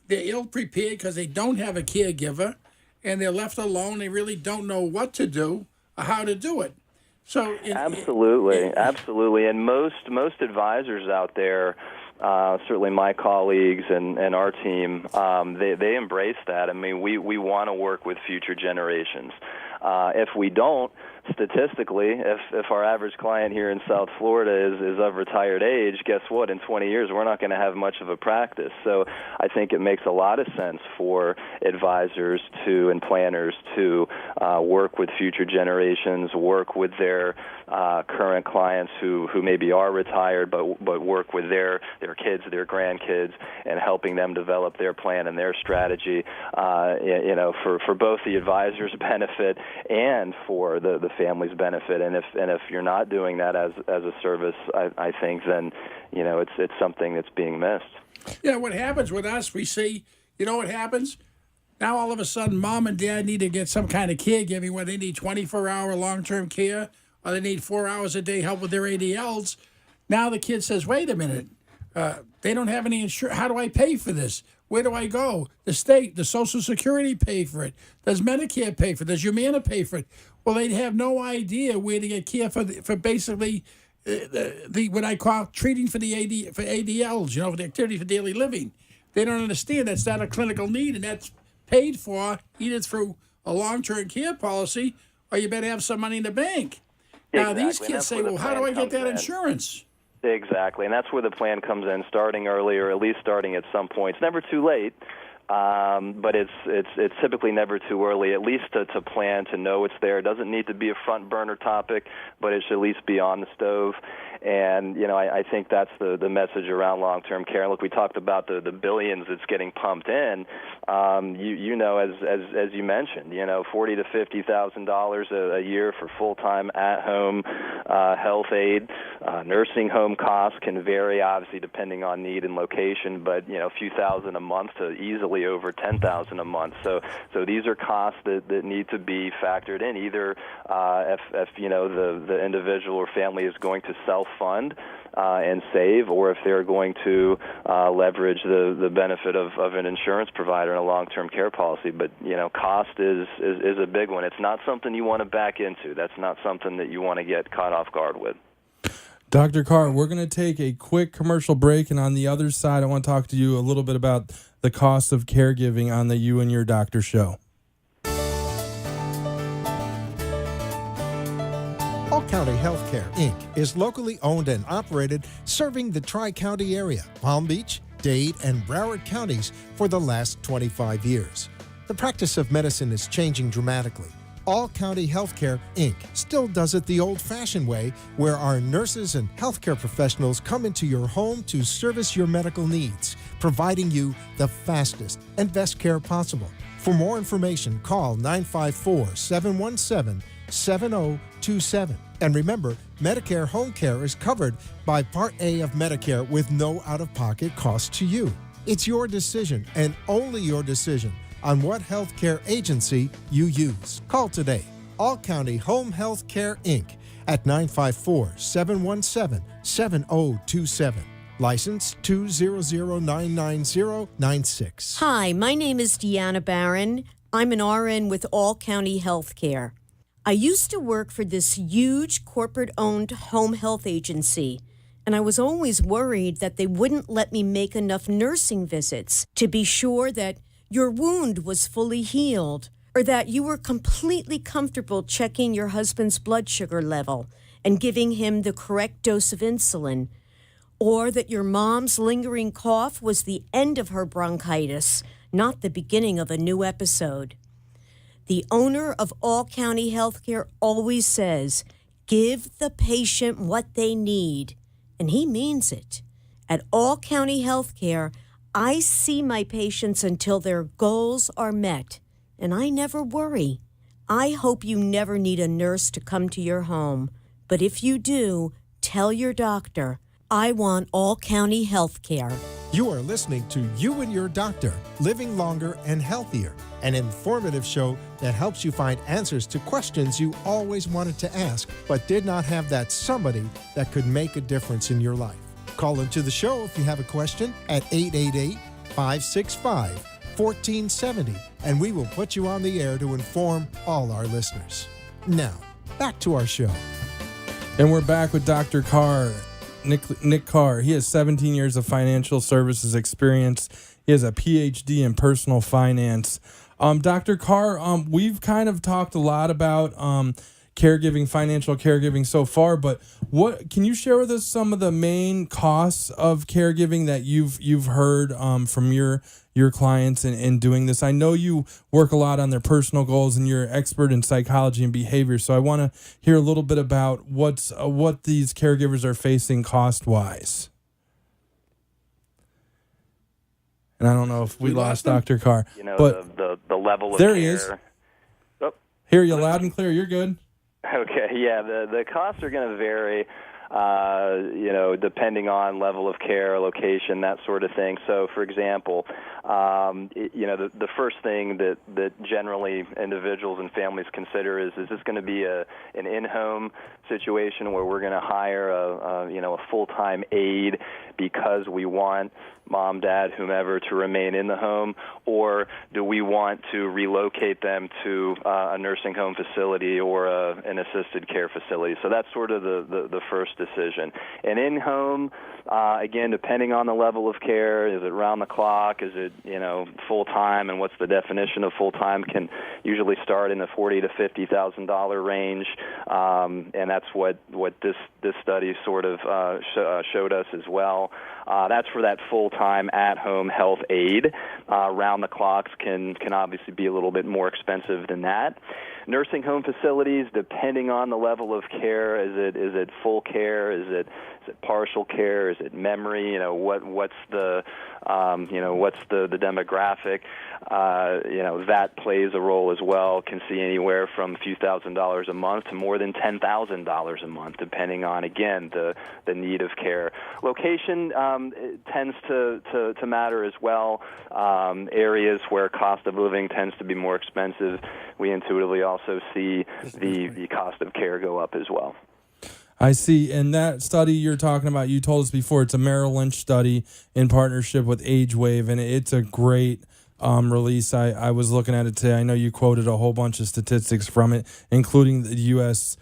they're ill-prepared because they don't have a caregiver, and they're left alone. They really don't know what to do or how to do it. So absolutely, and most advisors out there, certainly my colleagues and our team, they embrace that. I mean, we want to work with future generations. If we don't, statistically, if our average client here in South Florida is of retired age, guess what? In 20 years, we're not going to have much of a practice. So I think it makes a lot of sense for advisors and planners to work with future generations, work with their current clients who maybe are retired, but work with their kids, their grandkids, and helping them develop their plan and their strategy, for both the advisor's benefit and for the family's benefit. And if you're not doing that as a service, I think then it's something that's being missed. Yeah, what happens with us, we see, what happens? Now all of a sudden mom and dad need to get some kind of caregiving where they need 24-hour long-term care, or they need 4 hours a day help with their ADLs. Now the kid says, wait a minute, they don't have any insurance. How do I pay for this? Where do I go? The state, the Social Security pay for it. Does Medicare pay for it? Does Humana pay for it? Well, they'd have no idea where to get care for basically the what I call treating for the ADLs, for the activity for daily living. They don't understand that's not a clinical need, and that's paid for either through a long-term care policy or you better have some money in the bank. Now, these kids say, well, how do I get that insurance? Exactly, and that's where the plan comes in, starting early or at least starting at some point. It's never too late. But it's typically never too early, at least to plan, to know it's there. It doesn't need to be a front burner topic, but it should at least be on the stove. And, I think that's the message around long-term care. And look, we talked about the billions that's getting pumped in. As you mentioned, $40,000 to $50,000 a year for full-time at-home health aid. Nursing home costs can vary, obviously, depending on need and location, but, a few thousand a month to easily over $10,000 a month. So these are costs that need to be factored in, either if the individual or family is going to self-fund and save, or if they're going to leverage the benefit of an insurance provider in a long-term care policy. But, cost is a big one. It's not something you want to back into. That's not something that you want to get caught off guard with. Dr. Carr, we're going to take a quick commercial break, and on the other side, I want to talk to you a little bit about the cost of caregiving on the You and Your Doctor show. All County Healthcare, Inc. is locally owned and operated, serving the Tri-County area, Palm Beach, Dade, and Broward counties for the last 25 years. The practice of medicine is changing dramatically. All County Healthcare, Inc. still does it the old-fashioned way, where our nurses and healthcare professionals come into your home to service your medical needs, providing you the fastest and best care possible. For more information, call 954-717-7027. And remember, Medicare Home Care is covered by Part A of Medicare with no out-of-pocket cost to you. It's your decision, and only your decision, on what healthcare agency you use. Call today. All County Home Health Care, Inc. at 954-717-7027. License 200999096. Hi, my name is Deanna Barron. I'm an RN with All County Health Care. I used to work for this huge corporate-owned home health agency, and I was always worried that they wouldn't let me make enough nursing visits to be sure that your wound was fully healed, or that you were completely comfortable checking your husband's blood sugar level and giving him the correct dose of insulin, or that your mom's lingering cough was the end of her bronchitis, not the beginning of a new episode. The owner of All County Healthcare always says, give the patient what they need, and he means it. At All County Healthcare, I see my patients until their goals are met, and I never worry. I hope you never need a nurse to come to your home, but if you do, tell your doctor, I want All County Health Care. You are listening to You and Your Doctor, Living Longer and Healthier, an informative show that helps you find answers to questions you always wanted to ask, but did not have that somebody that could make a difference in your life. Call into the show if you have a question at 888-565-1470, and we will put you on the air to inform all our listeners. Now, back to our show. And we're back with Dr. Carr, Nick Carr. He has 17 years of financial services experience. He has a PhD in personal finance. Dr. Carr, we've kind of talked a lot about caregiving, financial caregiving so far, but what can you share with us some of the main costs of caregiving that you've heard from your clients in doing this? I know you work a lot on their personal goals, and you're an expert in psychology and behavior, so I want to hear a little bit about what these caregivers are facing cost-wise. And I don't know if we lost Dr. Carr, but the level of there care. He is. Hear you loud and clear. You're good. Okay, yeah, the costs are going to vary depending on level of care, location, that sort of thing. So, for example, the first thing that generally individuals and families consider is this going to be an in-home situation where we're going to hire a full-time aide because we want mom, dad, whomever to remain in the home, or do we want to relocate them to a nursing home facility or an assisted care facility? So that's sort of the first decision. And in-home, again, depending on the level of care, is it round the clock, is it full-time, and what's the definition of full-time, can usually start in the $40,000 to $50,000 range, and that's what this study sort of showed us as well. That's for that full-time at-home health aide. Round the clocks can obviously be a little bit more expensive than that. Nursing home facilities, depending on the level of care, is it full care? Is it partial care? Is it memory? What's the demographic? That plays a role as well. Can see anywhere from a few $1,000s a month to more than $10,000 a month, depending on, again, the need of care. Location tends to matter as well. Areas where cost of living tends to be more expensive, we intuitively also see the cost of care go up as well. I see. And that study you're talking about, you told us before, it's a Merrill Lynch study in partnership with AgeWave, and it's a great release. I was looking at it today. I know you quoted a whole bunch of statistics from it, including the U.S.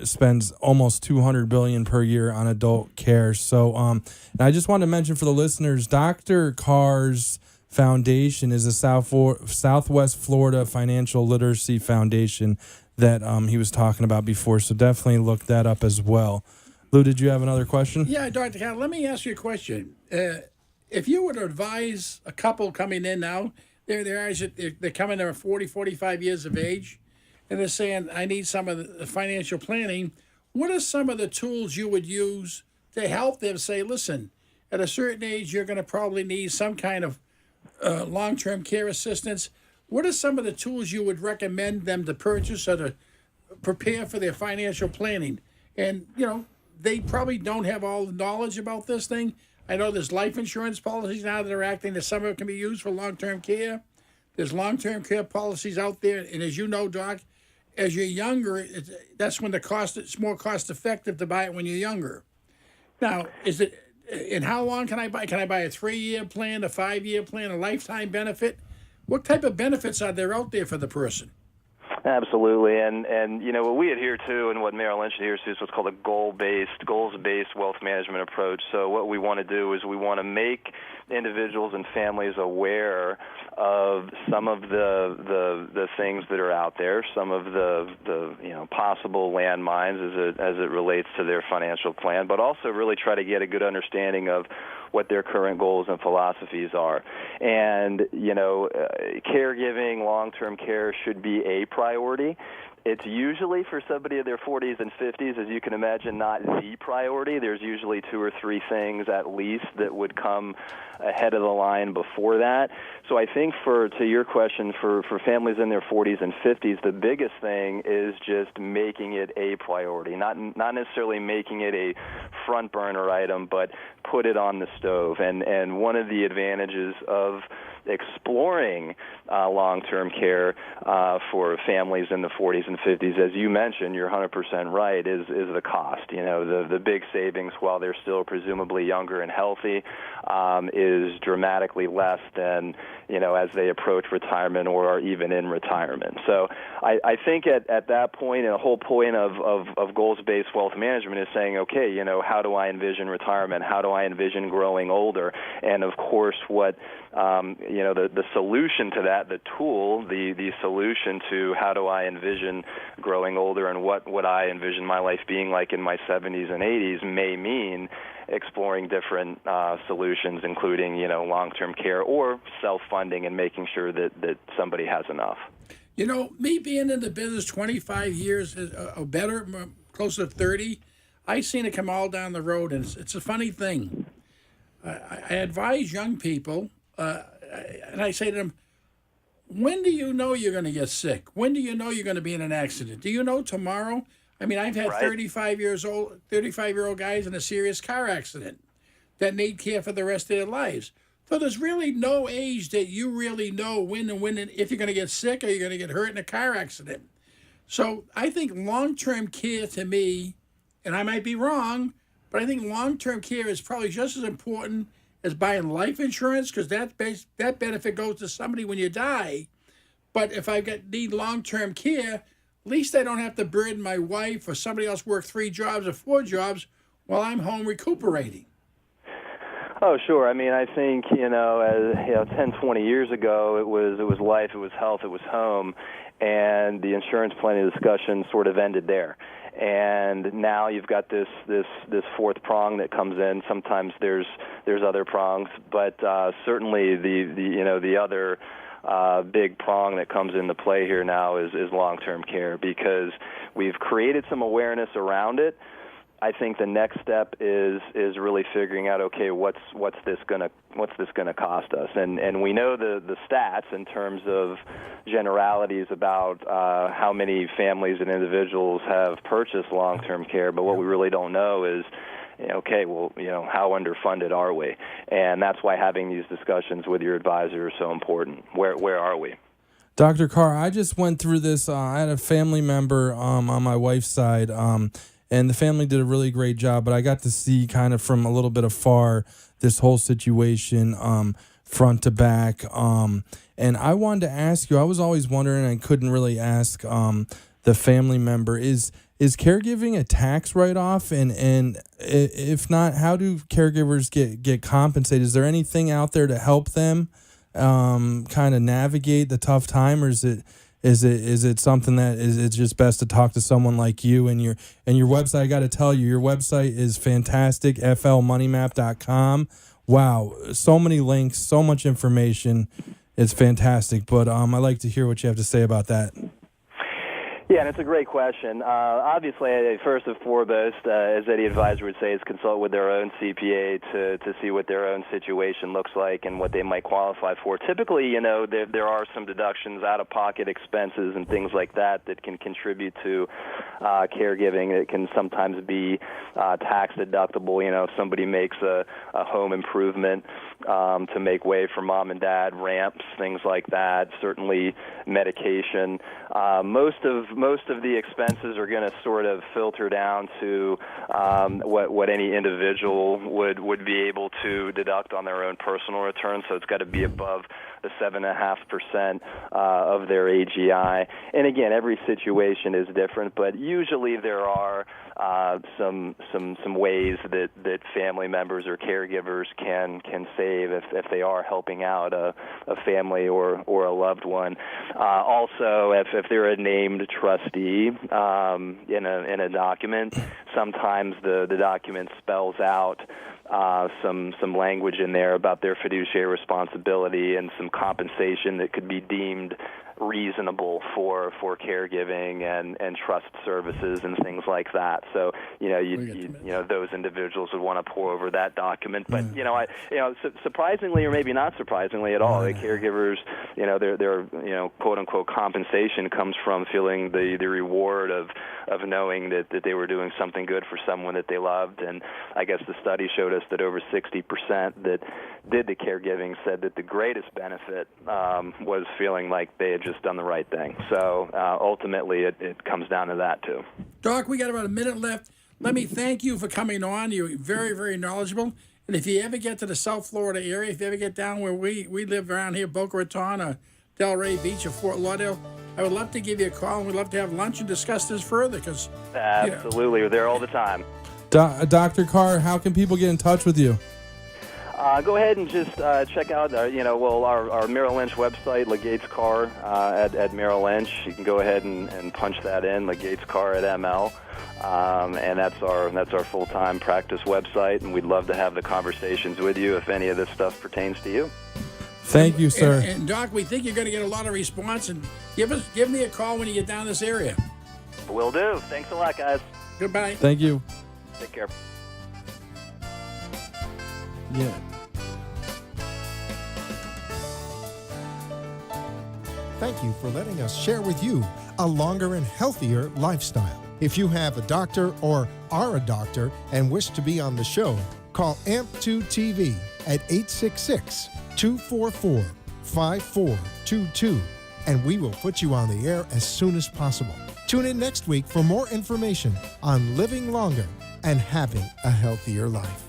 Spends almost $200 billion per year on adult care. So and I just wanted to mention for the listeners, Dr. Carr's foundation is a Southwest Florida Financial Literacy Foundation that he was talking about before, so definitely look that up as well. Lou, did you have another question? Yeah, Dr. Carr, let me ask you a question. If you were to advise a couple coming in now, they're coming, they're 40, 45 years of age, and they're saying, I need some of the financial planning, what are some of the tools you would use to help them say, listen, at a certain age, you're going to probably need some kind of long-term care assistance? What are some of the tools you would recommend them to purchase or to prepare for their financial planning? And, they probably don't have all the knowledge about this thing. I know there's life insurance policies now that are acting that some of it can be used for long-term care. There's long-term care policies out there. And as you know, Doc, as you're younger, that's when it's more cost-effective to buy it when you're younger. Now, and how long can I buy? Can I buy a 3-year plan, a 5-year plan, a lifetime benefit? What type of benefits are there out there for the person? Absolutely, and what we adhere to and what Merrill Lynch adheres to is what's called a goals-based wealth management approach. So what we want to do is we want to make individuals and families aware of some of the things that are out there, some of the possible landmines as it relates to their financial plan, but also really try to get a good understanding of what their current goals and philosophies are. And, caregiving, long-term care should be a priority. It's usually for somebody in their 40s and 50s, as you can imagine, not the priority. There's usually 2 or 3 things at least that would come ahead of the line before that. So I think to your question, for families in their 40s and 50s, the biggest thing is just making it a priority, not necessarily making it a front burner item, but put it on the stove. And one of the advantages of exploring long-term care for families in the 40s and 50s, as you mentioned, you're 100% right, is the cost. The big savings, while they're still presumably younger and healthy, is dramatically less than as they approach retirement or are even in retirement. So I think at that point, and the whole point of goals-based wealth management is saying, okay, how do I envision retirement? How do I envision growing older? And of course, what the solution to that, the tool, the solution to how do I envision growing older and what would I envision my life being like in my 70s and 80s may mean exploring different solutions, including, long-term care or self-funding and making sure that somebody has enough. Me being in the business 25 years or better, close to 30, I've seen it come all down the road, and it's a funny thing. I advise young people, and I say to them, when do you know you're going to get sick? When do you know you're going to be in an accident? Do you know tomorrow? I mean, I've had Right. 35-year-old guys in a serious car accident that need care for the rest of their lives. So there's really no age that you really know when and if you're going to get sick or you're going to get hurt in a car accident. So I think long-term care to me, and I might be wrong, but I think long-term care is probably just as important as buying life insurance, because that benefit goes to somebody when you die. But if I need long-term care, at least I don't have to burden my wife or somebody else work 3 jobs or 4 jobs while I'm home recuperating. Oh, sure. I mean, I think, 10, 20 years ago, it was life, it was health, it was home, and the insurance planning discussion sort of ended there. And now you've got this fourth prong that comes in. Sometimes there's other prongs, but certainly the other big prong that comes into play here now is long-term care, because we've created some awareness around it. I think the next step is really figuring out, okay, what's this gonna cost us, and we know the stats in terms of generalities about how many families and individuals have purchased long-term care, but what we really don't know is, okay, well, how underfunded are we? And that's why having these discussions with your advisor is so important. Where are we? Dr. Carr, I just went through this. I had a family member on my wife's side, and the family did a really great job, but I got to see kind of from a little bit afar this whole situation front to back. And I wanted to ask you, I was always wondering, I couldn't really ask the family member, is caregiving a tax write-off? And if not, how do caregivers get compensated? Is there anything out there to help them kind of navigate the tough time, or is it something that it's just best to talk to someone like you? And your website, I got to tell you, your website is fantastic, flmoneymap.com. Wow, so many links, so much information. It's fantastic. But I'd like to hear what you have to say about that. Yeah, and it's a great question. Obviously, first and foremost, as any advisor would say, is consult with their own CPA to see what their own situation looks like and what they might qualify for. Typically, there are some deductions, out-of-pocket expenses and things like that can contribute to caregiving. It can sometimes be tax deductible. If somebody makes a home improvement to make way for mom and dad, ramps, things like that. Certainly, medication. Most of the expenses are going to sort of filter down to what any individual would be able to deduct on their own personal return. So it's got to be above the 7.5% of their AGI. And again, every situation is different, but usually there are some ways that family members or caregivers can save if they are helping out a family or a loved one. Also, if they're a named trustee in a document, sometimes the document spells out some language in there about their fiduciary responsibility and some compensation that could be deemed reasonable for caregiving and trust services and things like that. So those individuals would want to pour over that document. But surprisingly, or maybe not surprisingly at all, the caregivers, their quote unquote compensation comes from feeling the reward of knowing that they were doing something good for someone that they loved. And I guess the study showed us that over 60% that did the caregiving said that the greatest benefit was feeling like they had just done the right thing. So ultimately, it comes down to that too. Doc, we got about a minute left. Let me thank you for coming on. You're very, very knowledgeable. And if you ever get to the South Florida area, if you ever get down where we live around here, Boca Raton or Delray Beach or Fort Lauderdale, I would love to give you a call, and we'd love to have lunch and discuss this further. Absolutely, we're there all the time. Dr. Carr, how can people get in touch with you? Go ahead and just check out, our Merrill Lynch website, Legates Carr at Merrill Lynch. You can go ahead and punch that in, Legates Carr at ML, and that's our full-time practice website. And we'd love to have the conversations with you if any of this stuff pertains to you. Thank you, sir. And Doc, we think you're going to get a lot of response. And give me a call when you get down this area. Will do. Thanks a lot, guys. Goodbye. Thank you. Take care. Yeah. Thank you for letting us share with you a longer and healthier lifestyle. If you have a doctor or are a doctor and wish to be on the show, call AMP2TV at 866-244-5422, and we will put you on the air as soon as possible. Tune in next week for more information on living longer and having a healthier life.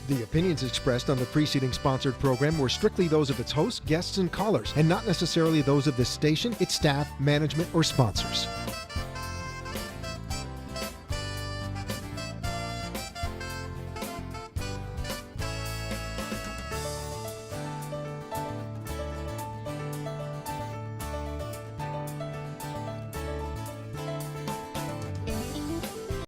The opinions expressed on the preceding sponsored program were strictly those of its hosts, guests, and callers, and not necessarily those of this station, its staff, management, or sponsors.